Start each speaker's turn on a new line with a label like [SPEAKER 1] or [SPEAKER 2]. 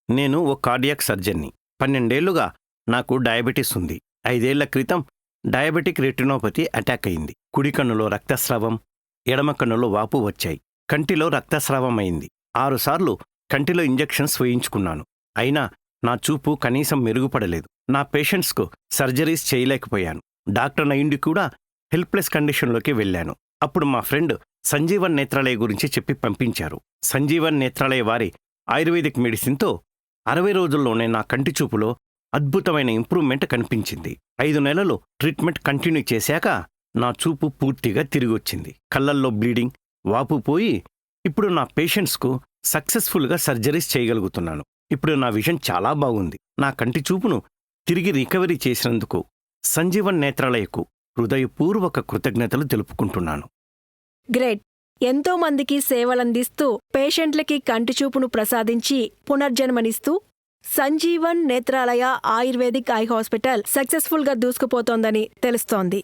[SPEAKER 1] నేను ఓ కార్డియాక్ సర్జన్ని. 12 ఏళ్లుగా నాకు డయాబెటిస్ ఉంది. 5 ఏళ్ల క్రితం డయాబెటిక్ రెటినోపతి అటాక్ అయింది. కుడి కన్నులో రక్తస్రావం, ఎడమ కన్నులో వాపు వచ్చాయి. కంటిలో రక్తస్రావం అయింది. 6 సార్లు కంటిలో ఇంజెక్షన్స్ వేయించుకున్నాను. అయినా నా చూపు కనీసం మెరుగుపడలేదు. నా పేషెంట్స్కు సర్జరీస్ చేయలేకపోయాను. డాక్టర్ అయ్యుండి కూడా హెల్ప్లెస్ కండిషన్లోకి వెళ్ళాను. అప్పుడు మా ఫ్రెండ్ సంజీవన్ నేత్రాలయ గురించి చెప్పి పంపించారు. సంజీవన్ నేత్రాలయ వారి ఆయుర్వేదిక్ మెడిసిన్తో 60 రోజుల్లోనే నా కంటి చూపులో అద్భుతమైన ఇంప్రూవ్మెంట్ కనిపించింది. 5 నెలలు ట్రీట్మెంట్ కంటిన్యూ చేశాక నా చూపు పూర్తిగా తిరిగొచ్చింది. కళ్ళల్లో బ్లీడింగ్, వాపు పోయి ఇప్పుడు నా పేషెంట్స్కు సక్సెస్ఫుల్గా సర్జరీస్ చేయగలుగుతున్నాను. ఇప్పుడు నా విజన్ చాలా బాగుంది. నా కంటి చూపును తిరిగి రికవరీ చేసినందుకు సంజీవన్ నేత్రాలయకు హృదయపూర్వక కృతజ్ఞతలు తెలుపుకుంటున్నాను.
[SPEAKER 2] గ్రేట్. ఎంతో మందికి సేవలందిస్తూ పేషెంట్లకి కంటిచూపును ప్రసాదించి పునర్జన్మనిస్తూ Sanjeevan Netralaya ayurvedic eye hospital సక్సెస్ఫుల్గా దూసుకుపోతోందని తెలుస్తోంది.